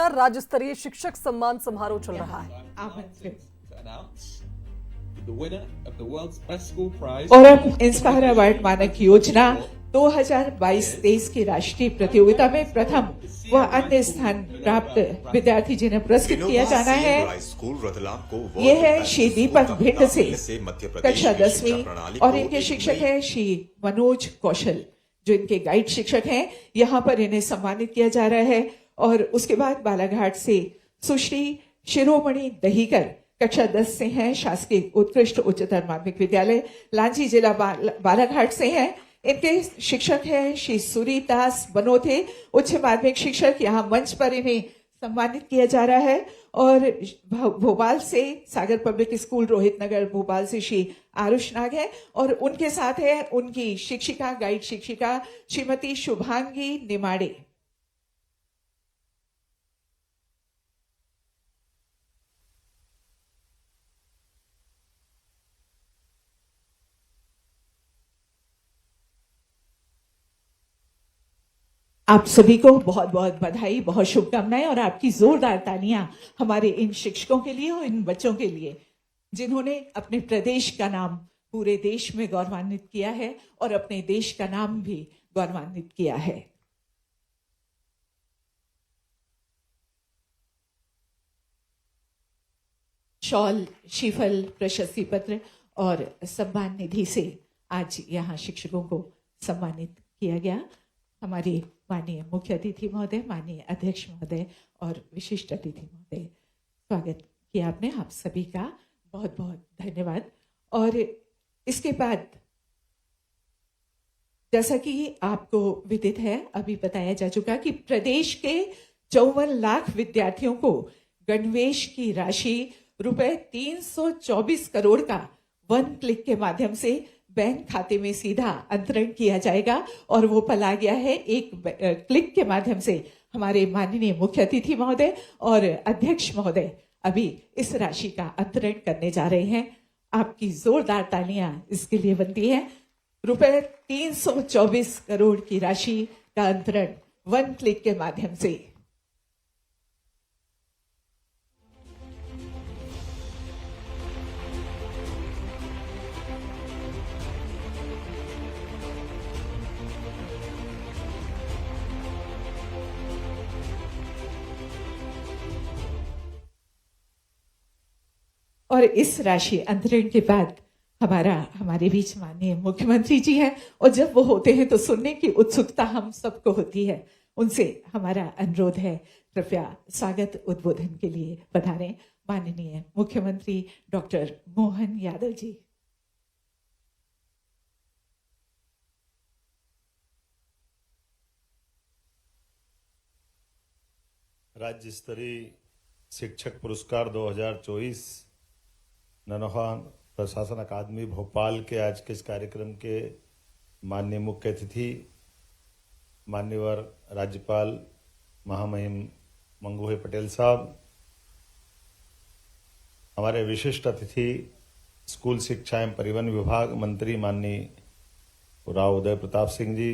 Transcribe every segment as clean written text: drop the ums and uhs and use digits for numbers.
का राज्य स्तरीय शिक्षक सम्मान समारोह चल रहा है। और अब इंस्पायर अवार्ड मानक योजना 2022-23 की राष्ट्रीय प्रतियोगिता में प्रथम व अन्य स्थान प्राप्त विद्यार्थी जिन्हें पुरस्कृत किया जाना है, ये है श्री दीपक भिंड से कक्षा 10वीं और इनके शिक्षक है श्री मनोज कौशल, जो इनके गाइड शिक्षक हैं। यहाँ पर इन्हें सम्मानित किया जा रहा है। और उसके बाद बालाघाट से सुश्री शिरोमणि दहीकर कक्षा 10 से हैं, शासकीय उत्कृष्ट उच्चतर माध्यमिक विद्यालय लांजी जिला बालाघाट से हैं। इनके शिक्षक हैं श्री सूरीदास बनोथे, उच्च माध्यमिक शिक्षक। यहाँ मंच पर इन्हें सम्मानित किया जा रहा है। और भोपाल से सागर पब्लिक स्कूल रोहित नगर भोपाल से श्री आरुष नाग है और उनके साथ है उनकी शिक्षिका गाइड शिक्षिका श्रीमती शुभांगी निमाड़े। आप सभी को बहुत बहुत बधाई, बहुत शुभकामनाएं और आपकी जोरदार तालियां हमारे इन शिक्षकों के लिए और इन बच्चों के लिए, जिन्होंने अपने प्रदेश का नाम पूरे देश में गौरवान्वित किया है और अपने देश का नाम भी गौरवान्वित किया है। शॉल, श्रीफल, प्रशस्ति पत्र और सम्मान निधि से आज यहाँ शिक्षकों को सम्मानित किया गया। हमारे माननीय मुख्य अतिथि महोदय, माननीय अध्यक्ष महोदय और विशिष्ट अतिथि महोदय, स्वागत किया आपने। आप सभी का बहुत बहुत धन्यवाद। और इसके बाद जैसा कि आपको विदित है, अभी बताया जा चुका कि प्रदेश के 54 लाख विद्यार्थियों को गणवेश की राशि रुपए 324 करोड़ का 1 क्लिक के माध्यम से बैंक खाते में सीधा अंतरण किया जाएगा। और वो पला गया है एक क्लिक के माध्यम से। हमारे माननीय मुख्य अतिथि महोदय और अध्यक्ष महोदय अभी इस राशि का अंतरण करने जा रहे हैं। आपकी जोरदार तालियां इसके लिए बनती हैं। रुपए 324 करोड़ की राशि का अंतरण 1 क्लिक के माध्यम से। और इस राशि अंतरण के बाद हमारे बीच माननीय मुख्यमंत्री जी हैं और जब वो होते हैं तो सुनने की उत्सुकता हम सबको होती है। उनसे हमारा अनुरोध है, कृपया स्वागत उद्बोधन के लिए पधारें माननीय मुख्यमंत्री डॉक्टर मोहन यादव जी। राज्य स्तरीय शिक्षक पुरस्कार 2024 ननोहा प्रशासन अकादमी भोपाल के आज के इस कार्यक्रम के माननीय मुख्य अतिथि माननीय राज्यपाल महामहिम मंगूभाई पटेल साहब, हमारे विशिष्ट अतिथि स्कूल शिक्षा एवं परिवहन विभाग मंत्री माननीय राव उदय प्रताप सिंह जी,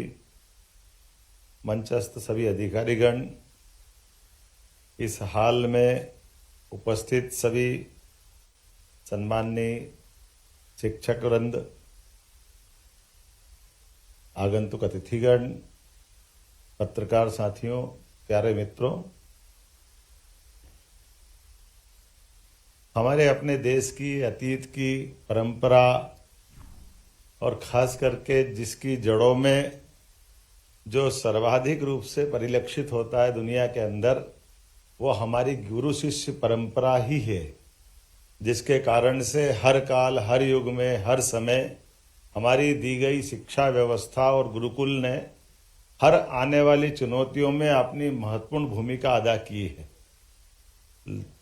मंचस्थ सभी अधिकारीगण, इस हाल में उपस्थित सभी सम्माननीय शिक्षक वृंद, आगंतुक अतिथिगण, पत्रकार साथियों, प्यारे मित्रों, हमारे अपने देश की अतीत की परंपरा और खास करके जिसकी जड़ों में जो सर्वाधिक रूप से परिलक्षित होता है दुनिया के अंदर, वो हमारी गुरु शिष्य परंपरा ही है, जिसके कारण से हर काल, हर युग में, हर समय हमारी दी गई शिक्षा व्यवस्था और गुरुकुल ने हर आने वाली चुनौतियों में अपनी महत्वपूर्ण भूमिका अदा की है।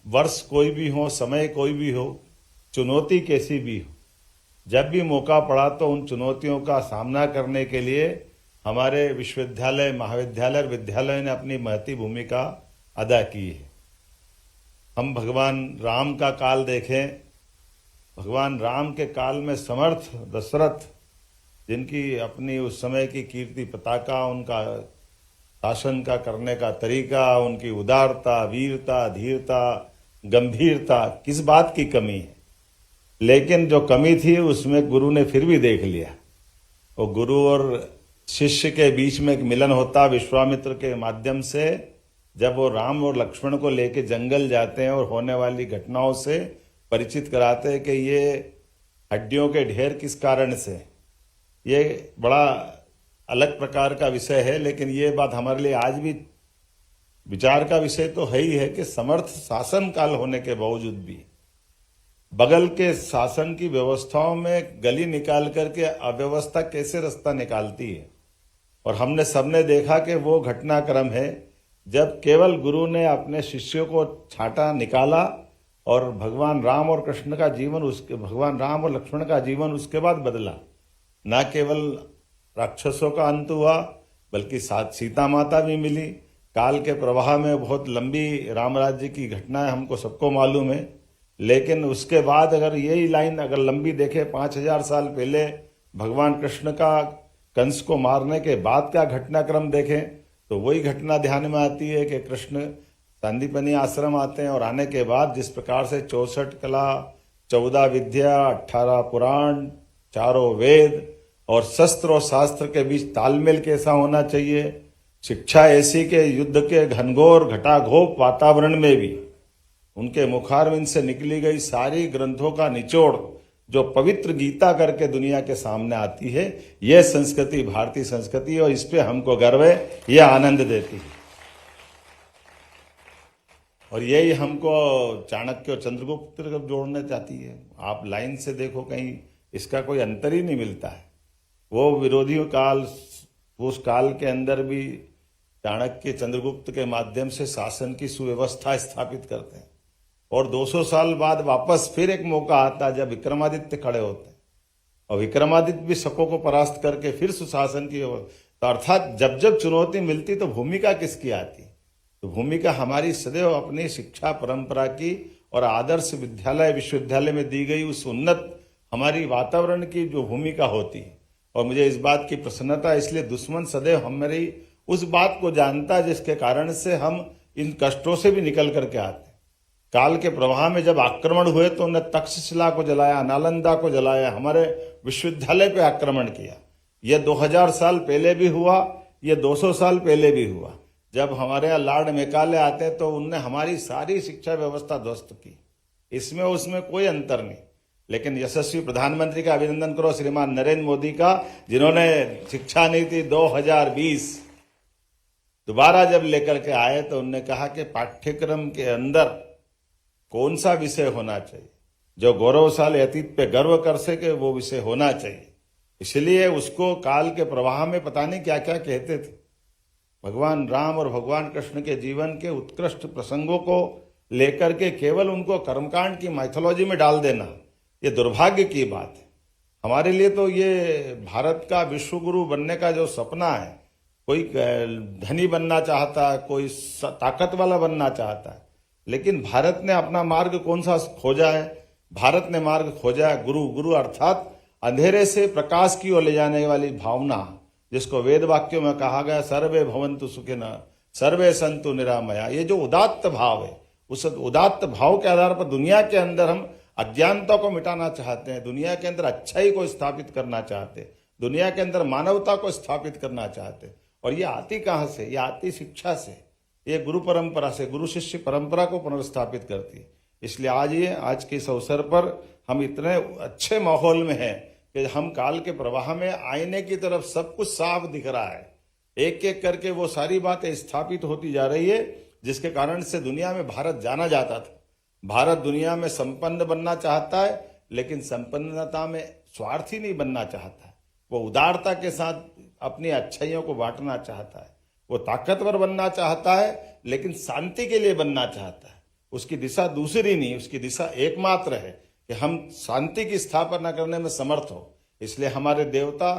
वर्ष कोई भी हो, समय कोई भी हो, चुनौती कैसी भी हो, जब भी मौका पड़ा तो उन चुनौतियों का सामना करने के लिए हमारे विश्वविद्यालय, महाविद्यालय और विद्यालय ने अपनी महती भूमिका अदा की है। हम भगवान राम का काल देखें, भगवान राम के काल में समर्थ दशरथ, जिनकी अपनी उस समय की कीर्ति पताका, उनका शासन का करने का तरीका, उनकी उदारता, वीरता, धीरता, गंभीरता, किस बात की कमी है। लेकिन जो कमी थी उसमें गुरु ने फिर भी देख लिया। वो गुरु और शिष्य के बीच में एक मिलन होता विश्वामित्र के माध्यम से, जब वो राम और लक्ष्मण को लेके जंगल जाते हैं और होने वाली घटनाओं से परिचित कराते हैं कि ये हड्डियों के ढेर किस कारण से। ये बड़ा अलग प्रकार का विषय है, लेकिन ये बात हमारे लिए आज भी विचार का विषय तो है ही है कि समर्थ शासन काल होने के बावजूद भी बगल के शासन की व्यवस्थाओं में गली निकाल करके अव्यवस्था कैसे रास्ता निकालती है। और हमने सबने देखा कि वो घटनाक्रम है जब केवल गुरु ने अपने शिष्यों को छांटा, निकाला और भगवान राम और कृष्ण का जीवन, उसके भगवान राम और लक्ष्मण का जीवन उसके बाद बदला। न केवल राक्षसों का अंत हुआ बल्कि साथ सीता माता भी मिली। काल के प्रवाह में बहुत लंबी राम राज्य की घटनाएं हमको सबको मालूम है, लेकिन उसके बाद अगर यही लाइन अगर लंबी देखे 5000 साल पहले भगवान कृष्ण का कंस को मारने के बाद का घटनाक्रम देखें तो वही घटना ध्यान में आती है कि कृष्ण संदीपनी आश्रम आते हैं और आने के बाद जिस प्रकार से 64 कला, 14 विद्या, 18 पुराण, 4 वेद और शस्त्र और शास्त्र के बीच तालमेल कैसा होना चाहिए, शिक्षा ऐसी के युद्ध के घनघोर घटाघोप वातावरण में भी उनके मुखारविंद से निकली गई सारी ग्रंथों का निचोड़ जो पवित्र गीता करके दुनिया के सामने आती है, यह संस्कृति भारतीय संस्कृति और इस पे हमको गर्व है, यह आनंद देती है। और यही हमको चाणक्य और चंद्रगुप्त को जोड़ना चाहती है। आप लाइन से देखो कहीं इसका कोई अंतर ही नहीं मिलता है। वो विरोधियों काल, उस काल के अंदर भी चाणक्य चंद्रगुप्त के माध्यम से शासन की सुव्यवस्था स्थापित करते हैं और 200 साल बाद वापस फिर एक मौका आता है जब विक्रमादित्य खड़े होते हैं और विक्रमादित्य भी शकों को परास्त करके फिर सुशासन की तो अर्थात जब जब चुनौती मिलती तो भूमिका किसकी आती, तो भूमिका हमारी सदैव अपनी शिक्षा परंपरा की और आदर्श विद्यालय विश्वविद्यालय में दी गई उस उन्नत हमारी वातावरण की जो भूमिका होती है। और मुझे इस बात की प्रसन्नता, इसलिए दुश्मन सदैव हमारी उस बात को जानता है जिसके कारण से हम इन कष्टों से भी निकल करके आते हैं। काल के प्रवाह में जब आक्रमण हुए तो उन्होंने तक्षशिला को जलाया, नालंदा को जलाया, हमारे विश्वविद्यालय पे आक्रमण किया। यह 2000 साल पहले भी हुआ, यह 200 साल पहले भी हुआ। जब हमारे यहाँ लॉर्ड मेकाले आते तो उनने हमारी सारी शिक्षा व्यवस्था ध्वस्त की, इसमें उसमें कोई अंतर नहीं। लेकिन यशस्वी प्रधानमंत्री का अभिनंदन करो श्रीमान नरेंद्र मोदी का, जिन्होंने शिक्षा नीति 2020 दोबारा जब लेकर के आए तो उन्होंने कहा कि पाठ्यक्रम के अंदर कौन सा विषय होना चाहिए जो गौरवशाली अतीत पे गर्व कर सके, वो विषय होना चाहिए। इसलिए उसको काल के प्रवाह में पता नहीं क्या क्या कहते थे। भगवान राम और भगवान कृष्ण के जीवन के उत्कृष्ट प्रसंगों को लेकर के केवल उनको कर्मकांड की माइथोलॉजी में डाल देना, ये दुर्भाग्य की बात है। हमारे लिए तो ये भारत का विश्व गुरु बनने का जो सपना है, कोई धनी बनना चाहता है, कोई ताकत वाला बनना चाहता है, लेकिन भारत ने अपना मार्ग कौन सा खोजा है? भारत ने मार्ग खोजा है गुरु। गुरु अर्थात अंधेरे से प्रकाश की ओर ले जाने वाली भावना, जिसको वेद वाक्यों में कहा गया सर्वे भवन्तु सुखिनः सर्वे सन्तु निरामया। ये जो उदात्त भाव है, उस उदात्त भाव के आधार पर दुनिया के अंदर हम अज्ञानता को मिटाना चाहते हैं, दुनिया के अंदर अच्छाई को स्थापित करना चाहते हैं, दुनिया के अंदर मानवता को स्थापित करना चाहते हैं। और ये आती कहाँ से? ये आती शिक्षा से, ये गुरु परंपरा से, गुरु शिष्य परंपरा को पुनर्स्थापित करती है। इसलिए आज के इस अवसर पर हम इतने अच्छे माहौल में हैं कि हम काल के प्रवाह में आईने की तरफ सब कुछ साफ दिख रहा है। एक एक करके वो सारी बातें स्थापित होती जा रही है, जिसके कारण से दुनिया में भारत जाना जाता था। भारत दुनिया में संपन्न बनना चाहता है, लेकिन संपन्नता में स्वार्थी नहीं बनना चाहता है। वो उदारता के साथ अपनी अच्छाइयों को बांटना चाहता है। वो ताकतवर बनना चाहता है, लेकिन शांति के लिए बनना चाहता है। उसकी दिशा दूसरी नहीं, उसकी दिशा एकमात्र है कि हम शांति की स्थापना करने में समर्थ हो। इसलिए हमारे देवता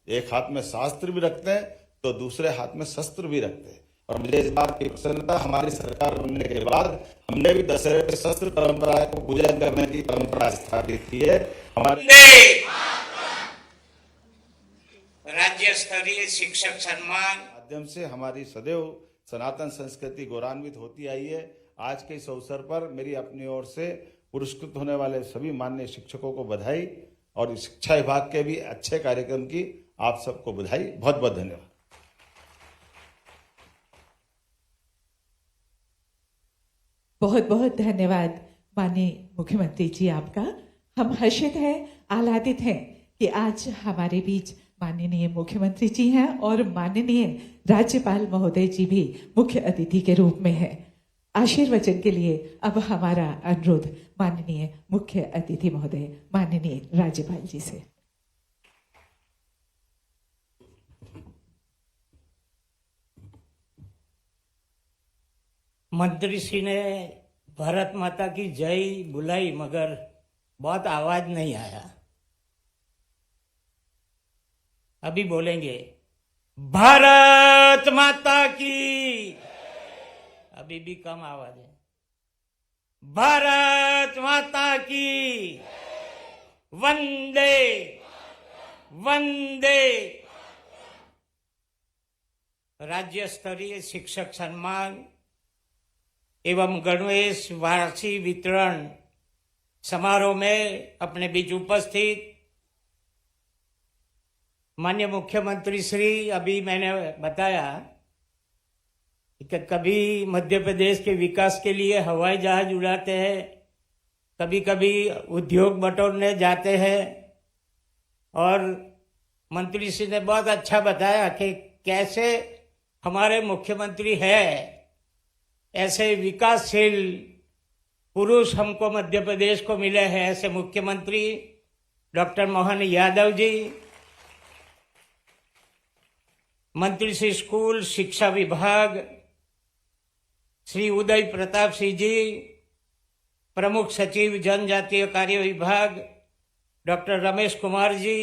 एक हाथ में शास्त्र भी रखते हैं तो दूसरे हाथ में शस्त्र भी रखते हैं। और मुझे इस बात की प्रसन्नता, हमारी सरकार बनने के बाद हमने भी दशहरे पे शस्त्र परंपरा को पूजन करने की परंपरा स्थापित की है। हमारे राज्य स्तरीय शिक्षक सम्मान माध्यम से हमारी सदैव सनातन संस्कृति गौरवान्वित होती आई है। आज के इस अवसर पर मेरी अपनी ओर से पुरस्कृत होने वाले सभी माननीय शिक्षकों को बधाई और शिक्षा विभाग के भी अच्छे कार्यक्रम की आप सबको बधाई। बहुत बहुत धन्यवाद। बहुत बहुत धन्यवाद माननीय मुख्यमंत्री जी आपका। हम हर्षित हैं, आह्लादित हैं कि आज हमारे बीच माननीय मुख्यमंत्री जी हैं और माननीय राज्यपाल महोदय जी भी मुख्य अतिथि के रूप में हैं। आशीर्वचन के लिए अब हमारा अनुरोध माननीय मुख्य अतिथि महोदय माननीय राज्यपाल जी से। मंत्री श्री ने भारत माता की जय बुलाई मगर बहुत आवाज नहीं आया। अभी बोलेंगे भारत माता की, अभी भी कम आवाज है। भारत माता की, वंदे वंदे। राज्य स्तरीय शिक्षक सम्मान एवं गणवेश वार्षिक वितरण समारोह में अपने बीच उपस्थित माननीय मुख्यमंत्री श्री, अभी मैंने बताया कि कभी मध्य प्रदेश के विकास के लिए हवाई जहाज उड़ाते हैं, कभी कभी उद्योग बटोरने जाते हैं, और मंत्री श्री ने बहुत अच्छा बताया कि कैसे हमारे मुख्यमंत्री है, ऐसे विकासशील पुरुष हमको मध्य प्रदेश को मिले हैं। ऐसे मुख्यमंत्री डॉक्टर मोहन यादव जी, मंत्री श्री स्कूल शिक्षा विभाग श्री उदय प्रताप सिंह जी, प्रमुख सचिव जनजातीय कार्य विभाग डॉक्टर रमेश कुमार जी,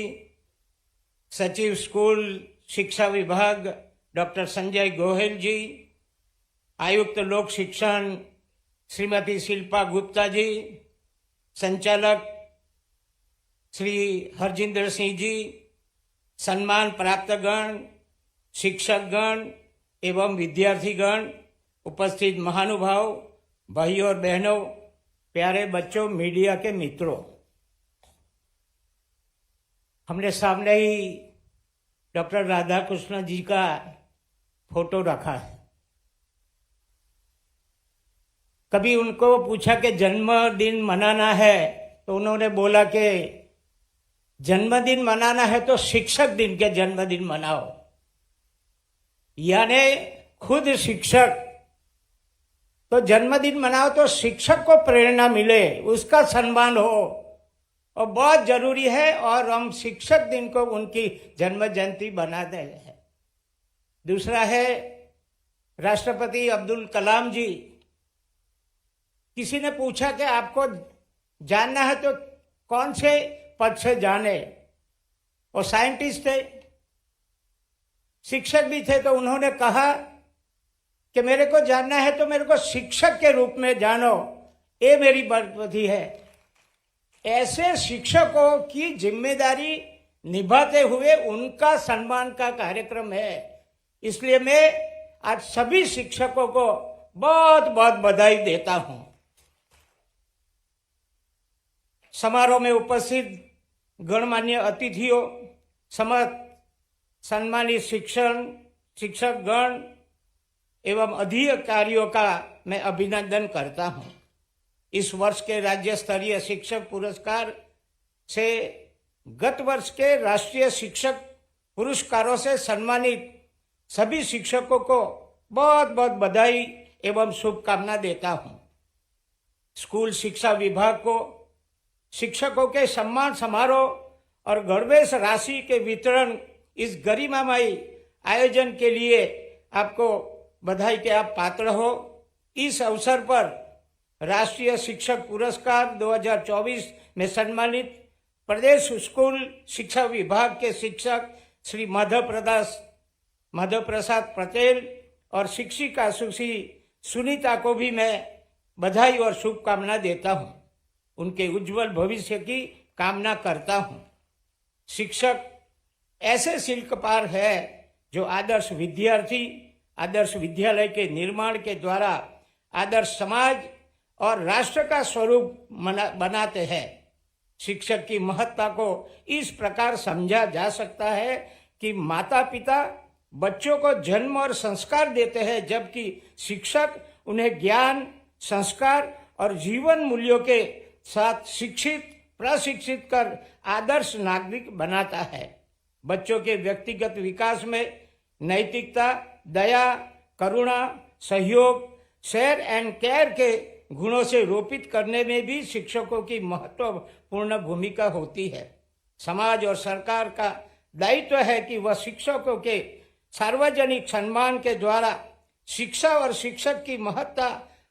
सचिव स्कूल शिक्षा विभाग डॉक्टर संजय गोयल जी, आयुक्त लोक शिक्षण श्रीमती शिल्पा गुप्ता जी, संचालक श्री हरजिंदर सिंह जी, सम्मान प्राप्त गण, शिक्षकगण एवं विद्यार्थीगण, उपस्थित महानुभाव, भाइयों और बहनों, प्यारे बच्चों, मीडिया के मित्रों, हमने सामने ही डॉक्टर राधाकृष्ण जी का फोटो रखा है। कभी उनको पूछा कि जन्मदिन मनाना है तो उन्होंने बोला कि जन्मदिन मनाना है तो शिक्षक दिन के जन्मदिन मनाओ। यानी खुद शिक्षक तो जन्मदिन मनाओ तो शिक्षक को प्रेरणा मिले, उसका सम्मान हो, और बहुत जरूरी है। और हम शिक्षक दिन को उनकी जन्म जयंती बना दे हैं। दूसरा है राष्ट्रपति अब्दुल कलाम जी। किसी ने पूछा कि आपको जानना है तो कौन से पद से जाने, और साइंटिस्ट थे, शिक्षक भी थे, तो उन्होंने कहा कि मेरे को जानना है तो मेरे को शिक्षक के रूप में जानो, ये मेरी बर्बादी है। ऐसे शिक्षकों की जिम्मेदारी निभाते हुए उनका सम्मान का कार्यक्रम है। इसलिए मैं आज सभी शिक्षकों को बहुत बहुत बधाई देता हूं। समारोह में उपस्थित गणमान्य अतिथियों, सम्मानित शिक्षकगण एवं अधिकारियों का मैं अभिनंदन करता हूं। इस वर्ष के राज्य स्तरीय शिक्षक पुरस्कार से गत वर्ष के राष्ट्रीय शिक्षक पुरस्कारों से सम्मानित सभी शिक्षकों को बहुत बहुत बधाई एवं शुभकामना देता हूं। स्कूल शिक्षा विभाग को शिक्षकों के सम्मान समारोह और गणवेश राशि के वितरण इस गरिमामयी आयोजन के लिए आपको बधाई के आप पात्र हो। इस अवसर पर राष्ट्रीय शिक्षक पुरस्कार 2024 में सम्मानित प्रदेश स्कूल शिक्षा विभाग के शिक्षक श्री मध्य प्रसाद पटेल और शिक्षिका सुश्री सुनीता को भी मैं बधाई और शुभकामना देता हूं। उनके उज्जवल भविष्य की कामना करता हूं। शिक्षक ऐसे शिल्पकार है जो आदर्श विद्यार्थी आदर्श विद्यालय के निर्माण के द्वारा आदर्श समाज और राष्ट्र का स्वरूप बनाते हैं। शिक्षक की महत्ता को इस प्रकार समझा जा सकता है कि माता पिता बच्चों को जन्म और संस्कार देते हैं, जबकि शिक्षक उन्हें ज्ञान, संस्कार और जीवन मूल्यों के साथ शिक्षित प्रशिक्षित कर आदर्श नागरिक बनाता है। बच्चों के व्यक्तिगत विकास में नैतिकता, दया, करुणा, सहयोग, शेयर एंड केयर के गुणों से रोपित करने में भी शिक्षकों की महत्वपूर्ण भूमिका होती है। समाज और सरकार का दायित्व है कि वह शिक्षकों के सार्वजनिक सम्मान के द्वारा शिक्षा और शिक्षक की महत्ता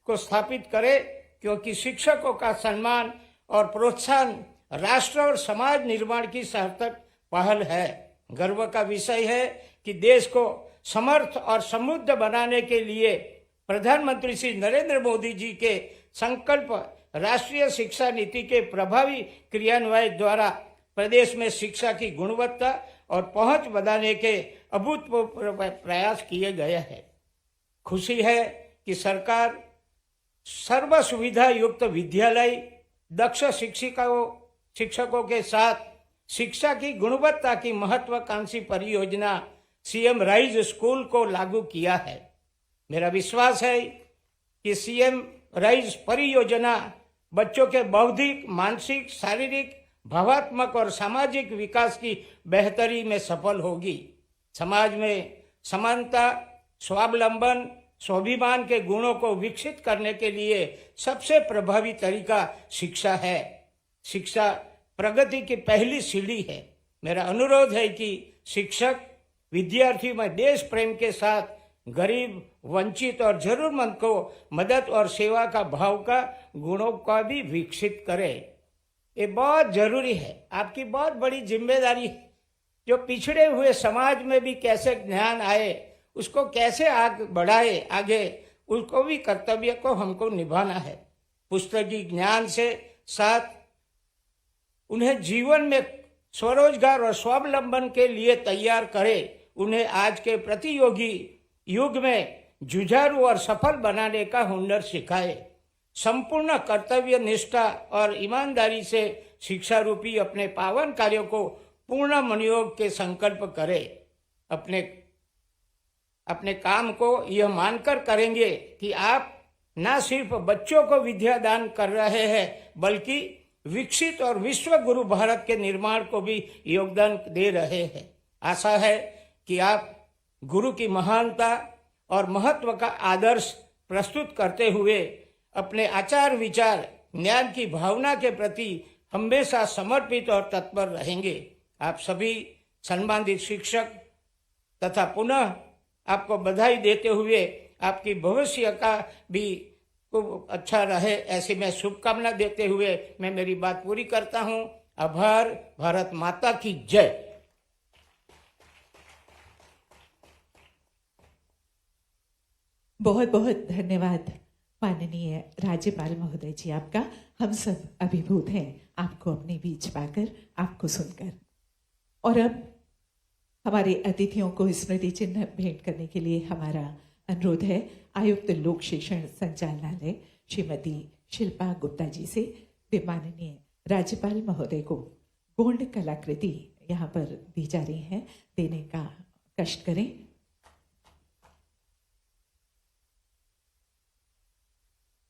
को स्थापित करे, क्योंकि शिक्षकों का सम्मान और प्रोत्साहन राष्ट्र और समाज निर्माण की सार्थक पहल है। गर्व का विषय है कि देश को समर्थ और समृद्ध बनाने के लिए प्रधानमंत्री श्री नरेंद्र मोदी जी के संकल्प राष्ट्रीय शिक्षा नीति के प्रभावी क्रियान्वयन द्वारा प्रदेश में शिक्षा की गुणवत्ता और पहुंच बढ़ाने के अभूतपूर्व प्रयास किए गए हैं। खुशी है कि सरकार सर्व सुविधा युक्त विद्यालय, दक्ष शिक्षकों के साथ शिक्षा की गुणवत्ता की महत्वाकांक्षी परियोजना सीएम राइज स्कूल को लागू किया है। मेरा विश्वास है कि सीएम राइज परियोजना बच्चों के बौद्धिक, मानसिक, शारीरिक, भावात्मक और सामाजिक विकास की बेहतरी में सफल होगी। समाज में समानता, स्वावलंबन, स्वाभिमान के गुणों को विकसित करने के लिए सबसे प्रभावी तरीका शिक्षा है। शिक्षा प्रगति की पहली सीढ़ी है। मेरा अनुरोध है कि शिक्षक विद्यार्थी में देश प्रेम के साथ गरीब, वंचित और जरूरतमंद को मदद और सेवा का भाव का गुणों का भी विकसित करे। ये बहुत जरूरी है, आपकी बहुत बड़ी जिम्मेदारी है। जो पिछड़े हुए समाज में भी कैसे ज्ञान आए, उसको कैसे आगे बढ़ाए, उसको भी कर्तव्य को हमको निभाना है। पुस्तकी ज्ञान से साथ उन्हें जीवन में स्वरोजगार और स्वावलंबन के लिए तैयार करे। उन्हें आज के प्रतियोगी युग में जुझारू और सफल बनाने का हुनर सिखाए। संपूर्ण कर्तव्य निष्ठा और ईमानदारी से शिक्षा रूपी अपने पावन कार्यों को पूर्ण मनोयोग के संकल्प करे। अपने काम को यह मानकर करेंगे कि आप न सिर्फ बच्चों को विद्या दान कर रहे हैं, बल्कि विकसित और विश्व गुरु भारत के निर्माण को भी योगदान दे रहे हैं। आशा है कि आप गुरु की महानता और महत्व का आदर्श प्रस्तुत करते हुए अपने आचार विचार, ज्ञान की भावना के प्रति हमेशा समर्पित और तत्पर रहेंगे। आप सभी सम्मानित शिक्षक तथा पुनः आपको बधाई देते हुए आपकी भविष्य का भी खूब अच्छा रहे, ऐसी मैं शुभकामना देते हुए मैं मेरी बात पूरी करता हूं। आभार। भारत माता की जय। बहुत बहुत धन्यवाद माननीय राज्यपाल महोदय जी आपका। हम सब अभिभूत हैं आपको अपने बीच पाकर, आपको सुनकर। और अब हमारे अतिथियों को स्मृति चिन्ह भेंट करने के लिए हमारा अनुरोध है आयुक्त लोक शिक्षण संचालनालय श्रीमती शिल्पा गुप्ता जी से। वे माननीय राज्यपाल महोदय को गोंड कलाकृति यहाँ पर दी जा रही है, देने का कष्ट करें।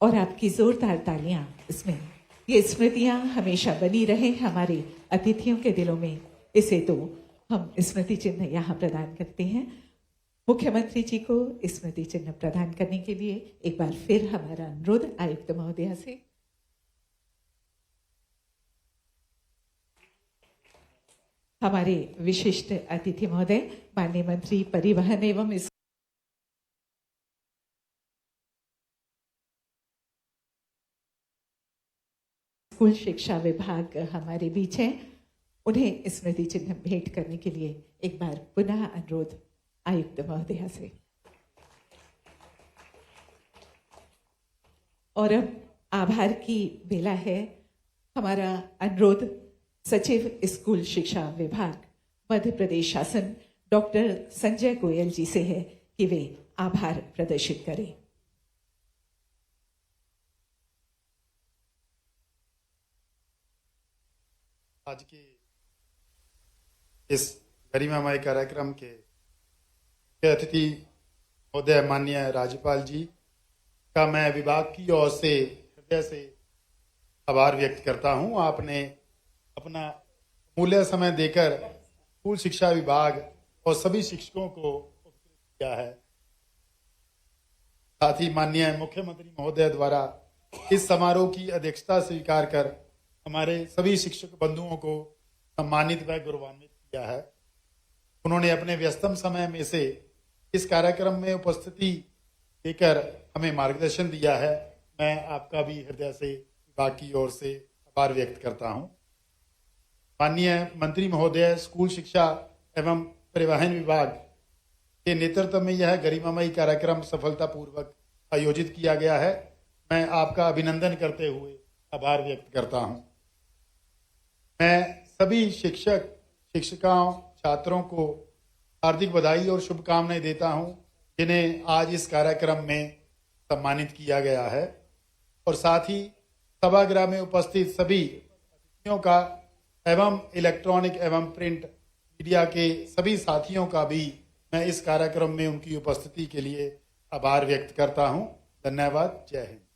और आपकी जोरदार तालियां इसमें, ये स्मृतियां हमेशा बनी रहे हमारे अतिथियों के दिलों में, इसे तो हम स्मृति चिन्ह यहाँ प्रदान करते हैं। मुख्यमंत्री जी को स्मृति चिन्ह प्रदान करने के लिए एक बार फिर हमारा अनुरोध आयुक्त महोदया से। हमारे विशिष्ट अतिथि महोदय माननीय मंत्री परिवहन एवं स्कूल शिक्षा विभाग हमारे बीच हैं। उन्हें स्मृति चिन्ह भेंट करने के लिए एक बार पुनः अनुरोध आयुक्त महोदया से। और अब आभार की बेला है। हमारा अनुरोध सचिव स्कूल शिक्षा विभाग मध्य प्रदेश शासन डॉक्टर संजय गोयल जी से है कि वे आभार प्रदर्शित करें। आज के इस गरिमामय कार्यक्रम के मुख्य अतिथि महोदय माननीय राज्यपाल जी का मैं विभाग की ओर से हृदय से आभार व्यक्त करता हूं। आपने अपना मूल्य समय देकर स्कूल शिक्षा विभाग और सभी शिक्षकों को उपकृत किया है। साथ ही माननीय मुख्यमंत्री महोदय द्वारा इस समारोह की अध्यक्षता स्वीकार कर हमारे सभी शिक्षक बंधुओं को सम्मानित व गौरवान्वित किया है। उन्होंने अपने व्यस्तम समय में से इस कार्यक्रम में उपस्थिति देकर हमें मार्गदर्शन दिया है। मैं आपका भी हृदय से विभाग की ओर से आभार व्यक्त करता हूं। माननीय मंत्री महोदय, स्कूल शिक्षा एवं परिवहन विभाग के नेतृत्व में यह गरिमामयी कार्यक्रम सफलतापूर्वक आयोजित किया गया है। मैं आपका अभिनंदन करते हुए आभार व्यक्त करता हूं। मैं सभी शिक्षक, शिक्षिकाओं, छात्रों को हार्दिक बधाई और शुभकामनाएं देता हूं, जिन्हें आज इस कार्यक्रम में सम्मानित किया गया है। और साथ ही सभागृह में उपस्थित सभी अतिथियों का एवं इलेक्ट्रॉनिक एवं प्रिंट मीडिया के सभी साथियों का भी मैं इस कार्यक्रम में उनकी उपस्थिति के लिए आभार व्यक्त करता हूं। धन्यवाद। जय हिंद।